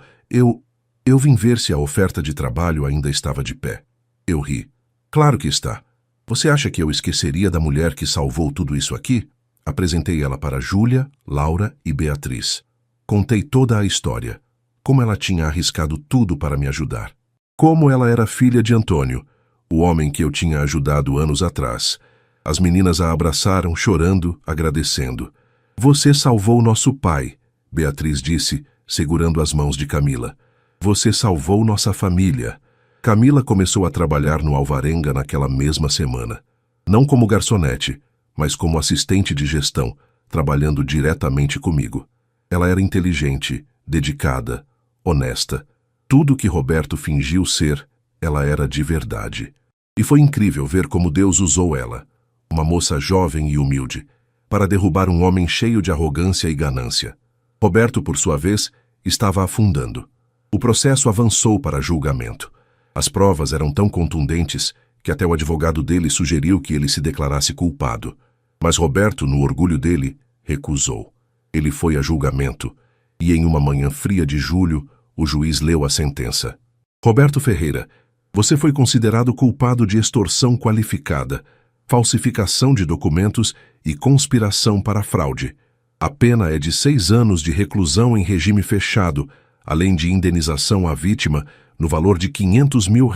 eu vim ver se a oferta de trabalho ainda estava de pé. Eu ri. Claro que está. Você acha que eu esqueceria da mulher que salvou tudo isso aqui? Apresentei ela para Júlia, Laura e Beatriz. Contei toda a história. Como ela tinha arriscado tudo para me ajudar. Como ela era filha de Antônio, o homem que eu tinha ajudado anos atrás. As meninas a abraçaram, chorando, agradecendo. Você salvou nosso pai, Beatriz disse, segurando as mãos de Camila. Você salvou nossa família. Camila começou a trabalhar no Alvarenga naquela mesma semana. Não como garçonete, mas como assistente de gestão, trabalhando diretamente comigo. Ela era inteligente, dedicada, honesta. Tudo que Roberto fingiu ser, ela era de verdade. E foi incrível ver como Deus usou ela, uma moça jovem e humilde, para derrubar um homem cheio de arrogância e ganância. Roberto, por sua vez, estava afundando. O processo avançou para julgamento. As provas eram tão contundentes que até o advogado dele sugeriu que ele se declarasse culpado. Mas Roberto, no orgulho dele, recusou. Ele foi a julgamento, e em uma manhã fria de julho, o juiz leu a sentença. Roberto Ferreira, você foi considerado culpado de extorsão qualificada, falsificação de documentos e conspiração para fraude. A pena é de 6 anos de reclusão em regime fechado, além de indenização à vítima no valor de R$500 mil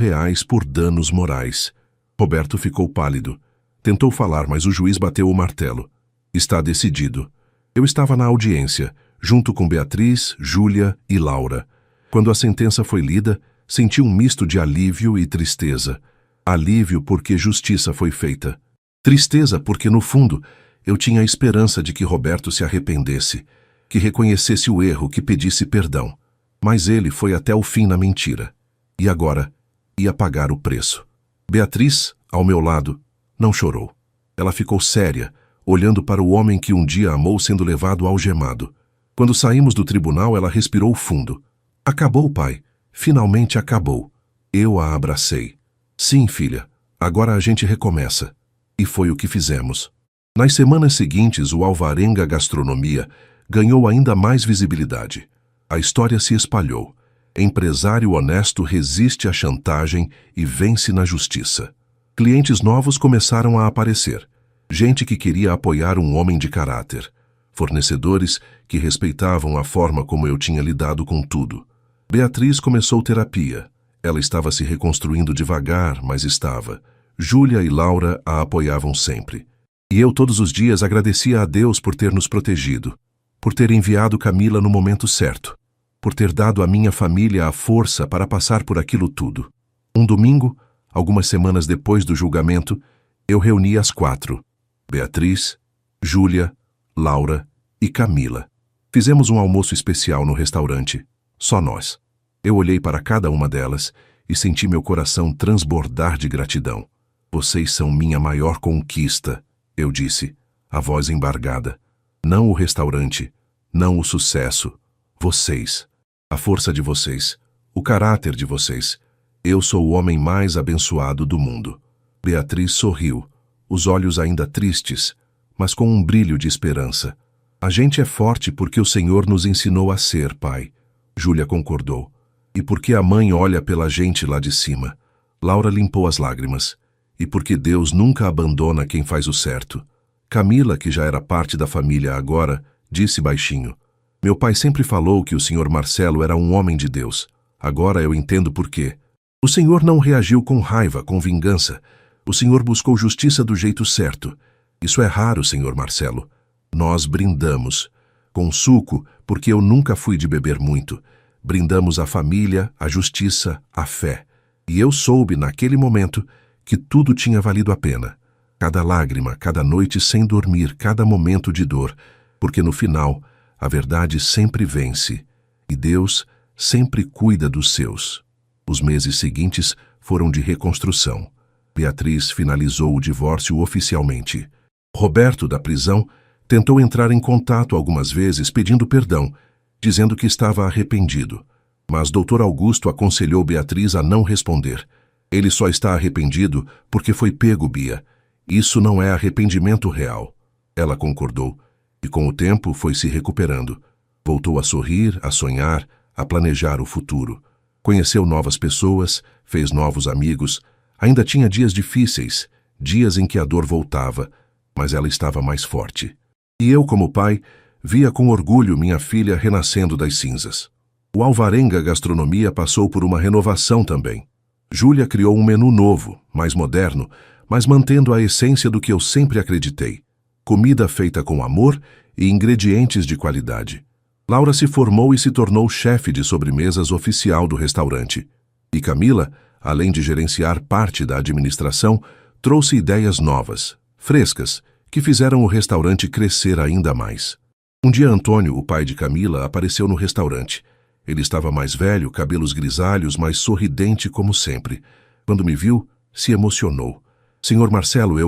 por danos morais. Roberto ficou pálido. Tentou falar, mas o juiz bateu o martelo. Está decidido. Eu estava na audiência, junto com Beatriz, Júlia e Laura. Quando a sentença foi lida, senti um misto de alívio e tristeza. Alívio porque justiça foi feita. Tristeza porque, no fundo, eu tinha a esperança de que Roberto se arrependesse, que reconhecesse o erro, que pedisse perdão. Mas ele foi até o fim na mentira. E agora ia pagar o preço. Beatriz, ao meu lado, não chorou. Ela ficou séria, olhando para o homem que um dia amou sendo levado algemado. Quando saímos do tribunal, ela respirou fundo. Acabou, pai. Finalmente acabou. Eu a abracei. Sim, filha. Agora a gente recomeça. E foi o que fizemos. Nas semanas seguintes, o Alvarenga Gastronomia ganhou ainda mais visibilidade. A história se espalhou. Empresário honesto resiste à chantagem e vence na justiça. Clientes novos começaram a aparecer. Gente que queria apoiar um homem de caráter. Fornecedores que respeitavam a forma como eu tinha lidado com tudo. Beatriz começou terapia. Ela estava se reconstruindo devagar, mas estava. Júlia e Laura a apoiavam sempre. E eu todos os dias agradecia a Deus por ter nos protegido, por ter enviado Camila no momento certo, por ter dado à minha família a força para passar por aquilo tudo. Um domingo, algumas semanas depois do julgamento, eu reuni as 4, Beatriz, Júlia, Laura e Camila. Fizemos um almoço especial no restaurante, só nós. Eu olhei para cada uma delas e senti meu coração transbordar de gratidão. Vocês são minha maior conquista, eu disse, a voz embargada. Não o restaurante, não o sucesso. Vocês. A força de vocês. O caráter de vocês. Eu sou o homem mais abençoado do mundo. Beatriz sorriu, os olhos ainda tristes, mas com um brilho de esperança. A gente é forte porque o Senhor nos ensinou a ser, pai. Júlia concordou. E porque a mãe olha pela gente lá de cima. Laura limpou as lágrimas. E porque Deus nunca abandona quem faz o certo. Camila, que já era parte da família agora, disse baixinho. Meu pai sempre falou que o Sr. Marcelo era um homem de Deus. Agora eu entendo por quê. O Senhor não reagiu com raiva, com vingança. O Senhor buscou justiça do jeito certo. Isso é raro, Senhor Marcelo. Nós brindamos. Com suco, porque eu nunca fui de beber muito. Brindamos a família, a justiça, a fé. E eu soube, naquele momento, que tudo tinha valido a pena. Cada lágrima, cada noite sem dormir, cada momento de dor. Porque no final, a verdade sempre vence. E Deus sempre cuida dos seus. Os meses seguintes foram de reconstrução. Beatriz finalizou o divórcio oficialmente. Roberto, da prisão, tentou entrar em contato algumas vezes pedindo perdão, dizendo que estava arrependido. Mas Dr. Augusto aconselhou Beatriz a não responder. Ele só está arrependido porque foi pego, Bia. Isso não é arrependimento real. Ela concordou, e com o tempo foi se recuperando. Voltou a sorrir, a sonhar, a planejar o futuro. Conheceu novas pessoas, fez novos amigos. Ainda tinha dias difíceis, dias em que a dor voltava, mas ela estava mais forte. E eu, como pai, via com orgulho minha filha renascendo das cinzas. O Alvarenga Gastronomia passou por uma renovação também. Júlia criou um menu novo, mais moderno, mas mantendo a essência do que eu sempre acreditei. Comida feita com amor e ingredientes de qualidade. Laura se formou e se tornou chefe de sobremesas oficial do restaurante. E Camila, além de gerenciar parte da administração, trouxe ideias novas, frescas, que fizeram o restaurante crescer ainda mais. Um dia Antônio, o pai de Camila, apareceu no restaurante. Ele estava mais velho, cabelos grisalhos, mas sorridente como sempre. Quando me viu, se emocionou. Senhor Marcelo,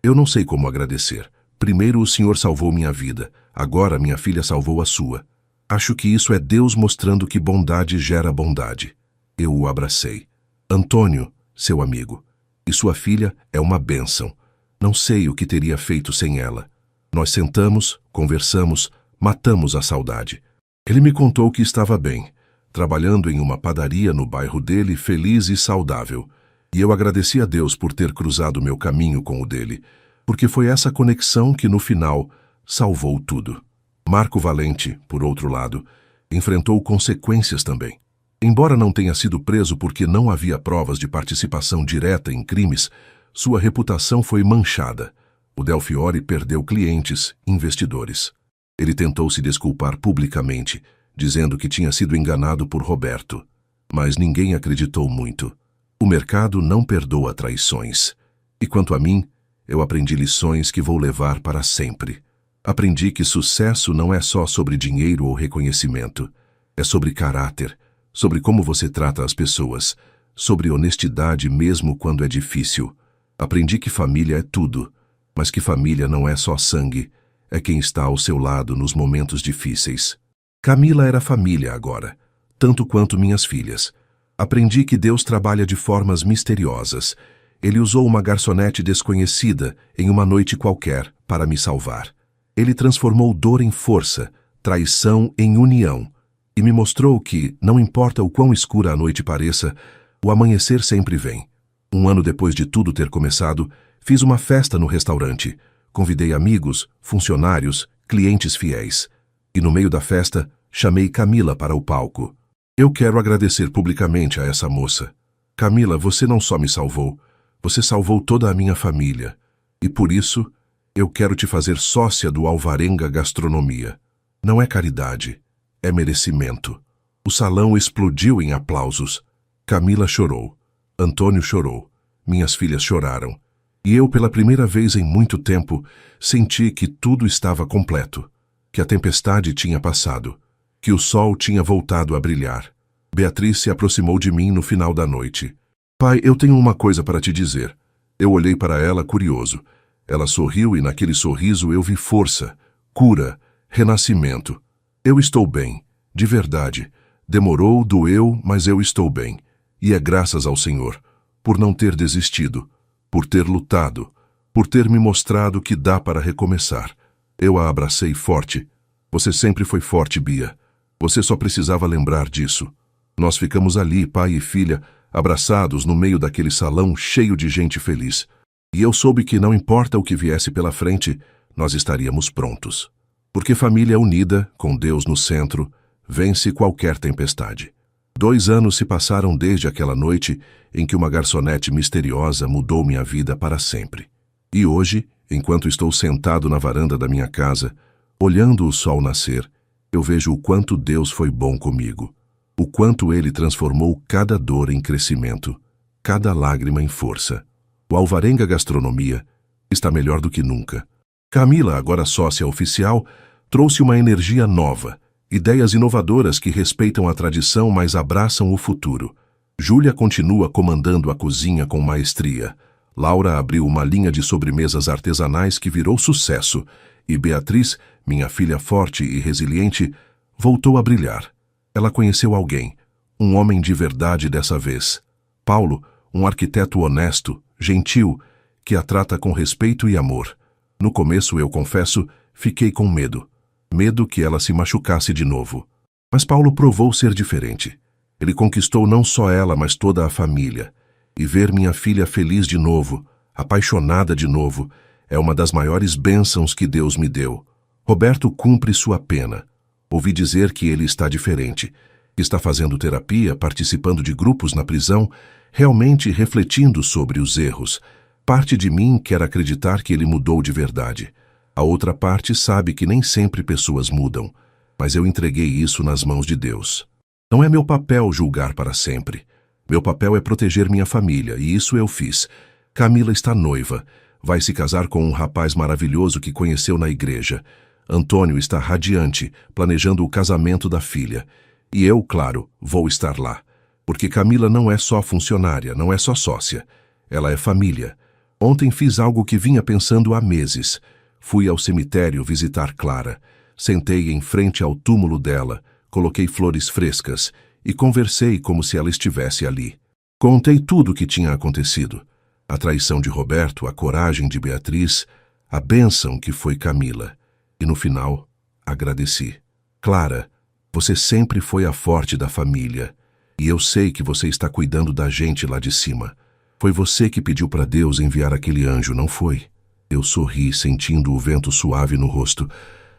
eu não sei como agradecer. Primeiro o senhor salvou minha vida, agora minha filha salvou a sua. Acho que isso é Deus mostrando que bondade gera bondade. Eu o abracei. Antônio, seu amigo, e sua filha é uma bênção. Não sei o que teria feito sem ela. Nós sentamos, conversamos, matamos a saudade. Ele me contou que estava bem, trabalhando em uma padaria no bairro dele, feliz e saudável. E eu agradeci a Deus por ter cruzado meu caminho com o dele, porque foi essa conexão que, no final, salvou tudo. Marco Valente, por outro lado, enfrentou consequências também. Embora não tenha sido preso porque não havia provas de participação direta em crimes, sua reputação foi manchada. O Del Fiore perdeu clientes, investidores. Ele tentou se desculpar publicamente, dizendo que tinha sido enganado por Roberto. Mas ninguém acreditou muito. O mercado não perdoa traições. E quanto a mim, eu aprendi lições que vou levar para sempre. Aprendi que sucesso não é só sobre dinheiro ou reconhecimento. É sobre caráter, sobre como você trata as pessoas, sobre honestidade mesmo quando é difícil. Aprendi que família é tudo, mas que família não é só sangue, é quem está ao seu lado nos momentos difíceis. Camila era família agora, tanto quanto minhas filhas. Aprendi que Deus trabalha de formas misteriosas. Ele usou uma garçonete desconhecida em uma noite qualquer para me salvar. Ele transformou dor em força, traição em união, e me mostrou que, não importa o quão escura a noite pareça, o amanhecer sempre vem. Um ano depois de tudo ter começado, fiz uma festa no restaurante. Convidei amigos, funcionários, clientes fiéis. E no meio da festa, chamei Camila para o palco. Eu quero agradecer publicamente a essa moça. Camila, você não só me salvou, você salvou toda a minha família. E por isso, eu quero te fazer sócia do Alvarenga Gastronomia. Não é caridade, é merecimento. O salão explodiu em aplausos. Camila chorou. Antônio chorou. Minhas filhas choraram. E eu, pela primeira vez em muito tempo, senti que tudo estava completo, que a tempestade tinha passado, que o sol tinha voltado a brilhar. Beatriz se aproximou de mim no final da noite. Pai, eu tenho uma coisa para te dizer. Eu olhei para ela curioso. Ela sorriu e naquele sorriso eu vi força, cura, renascimento. Eu estou bem, de verdade. Demorou, doeu, mas eu estou bem. E é graças ao Senhor, por não ter desistido, por ter lutado, por ter me mostrado que dá para recomeçar. Eu a abracei forte. Você sempre foi forte, Bia. Você só precisava lembrar disso. Nós ficamos ali, pai e filha, abraçados no meio daquele salão cheio de gente feliz. E eu soube que não importa o que viesse pela frente, nós estaríamos prontos. Porque família unida, com Deus no centro, vence qualquer tempestade. 2 anos se passaram desde aquela noite em que uma garçonete misteriosa mudou minha vida para sempre. E hoje, enquanto estou sentado na varanda da minha casa, olhando o sol nascer, eu vejo o quanto Deus foi bom comigo, o quanto Ele transformou cada dor em crescimento, cada lágrima em força. O Alvarenga Gastronomia está melhor do que nunca. Camila, agora sócia oficial, trouxe uma energia nova, ideias inovadoras que respeitam a tradição, mas abraçam o futuro. Júlia continua comandando a cozinha com maestria. Laura abriu uma linha de sobremesas artesanais que virou sucesso. E Beatriz, minha filha forte e resiliente, voltou a brilhar. Ela conheceu alguém, um homem de verdade dessa vez. Paulo, um arquiteto honesto, gentil, que a trata com respeito e amor. No começo, eu confesso, fiquei com medo. Medo que ela se machucasse de novo. Mas Paulo provou ser diferente. Ele conquistou não só ela, mas toda a família. E ver minha filha feliz de novo, apaixonada de novo, é uma das maiores bênçãos que Deus me deu. Roberto cumpre sua pena. Ouvi dizer que ele está diferente. Está fazendo terapia, participando de grupos na prisão, realmente refletindo sobre os erros. Parte de mim quer acreditar que ele mudou de verdade. A outra parte sabe que nem sempre pessoas mudam, mas eu entreguei isso nas mãos de Deus. Não é meu papel julgar para sempre. Meu papel é proteger minha família, e isso eu fiz. Camila está noiva. Vai se casar com um rapaz maravilhoso que conheceu na igreja. Antônio está radiante, planejando o casamento da filha. E eu, claro, vou estar lá. Porque Camila não é só funcionária, não é só sócia. Ela é família. Ontem fiz algo que vinha pensando há meses. Fui ao cemitério visitar Clara. Sentei em frente ao túmulo dela, coloquei flores frescas e conversei como se ela estivesse ali. Contei tudo o que tinha acontecido. A traição de Roberto, a coragem de Beatriz, a bênção que foi Camila. E no final, agradeci. Clara, você sempre foi a forte da família. E eu sei que você está cuidando da gente lá de cima. Foi você que pediu para Deus enviar aquele anjo, não foi? Eu sorri, sentindo o vento suave no rosto.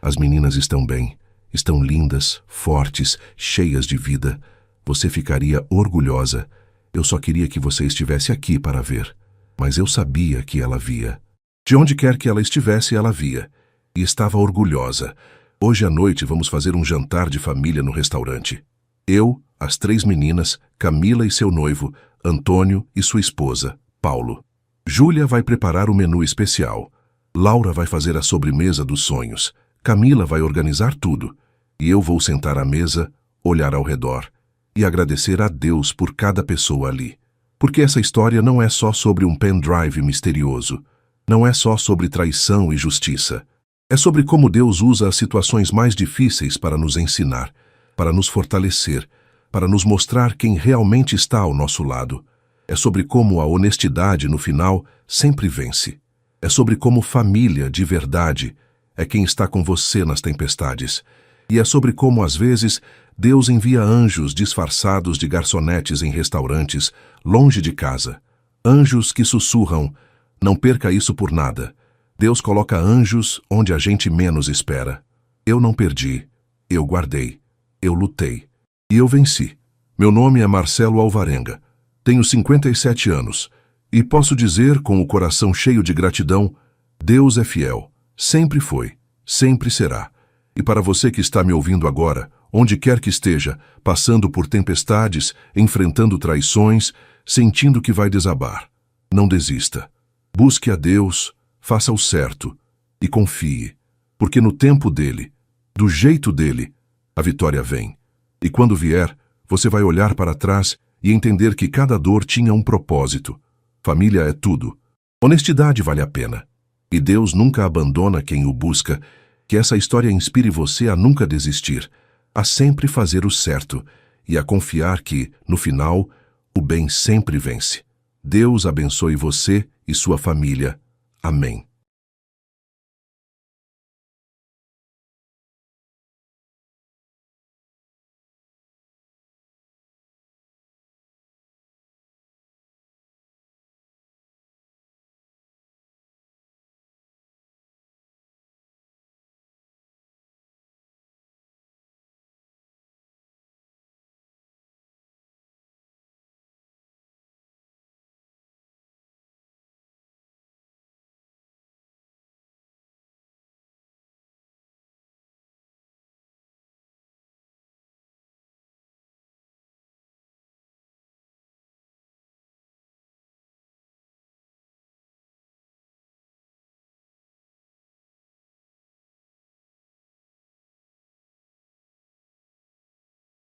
As meninas estão bem. Estão lindas, fortes, cheias de vida. Você ficaria orgulhosa. Eu só queria que você estivesse aqui para ver. Mas eu sabia que ela via. De onde quer que ela estivesse, ela via. E estava orgulhosa. Hoje à noite vamos fazer um jantar de família no restaurante. Eu, as 3 meninas, Camila e seu noivo, Antônio e sua esposa, Paulo. Júlia vai preparar o menu especial. Laura vai fazer a sobremesa dos sonhos. Camila vai organizar tudo. E eu vou sentar à mesa, olhar ao redor e agradecer a Deus por cada pessoa ali. Porque essa história não é só sobre um pendrive misterioso. Não é só sobre traição e justiça. É sobre como Deus usa as situações mais difíceis para nos ensinar, para nos fortalecer, para nos mostrar quem realmente está ao nosso lado. É sobre como a honestidade, no final, sempre vence. É sobre como família, de verdade, é quem está com você nas tempestades. E é sobre como, às vezes, Deus envia anjos disfarçados de garçonetes em restaurantes, longe de casa. Anjos que sussurram, não perca isso por nada. Deus coloca anjos onde a gente menos espera. Eu não perdi, eu guardei, eu lutei. E eu venci. Meu nome é Marcelo Alvarenga. Tenho 57 anos e posso dizer com o coração cheio de gratidão, Deus é fiel, sempre foi, sempre será. E para você que está me ouvindo agora, onde quer que esteja, passando por tempestades, enfrentando traições, sentindo que vai desabar, não desista. Busque a Deus, faça o certo e confie, porque no tempo dele, do jeito dele, a vitória vem. E quando vier, você vai olhar para trás e entender que cada dor tinha um propósito. Família é tudo. Honestidade vale a pena. E Deus nunca abandona quem o busca. Que essa história inspire você a nunca desistir, a sempre fazer o certo e a confiar que, no final, o bem sempre vence. Deus abençoe você e sua família. Amém.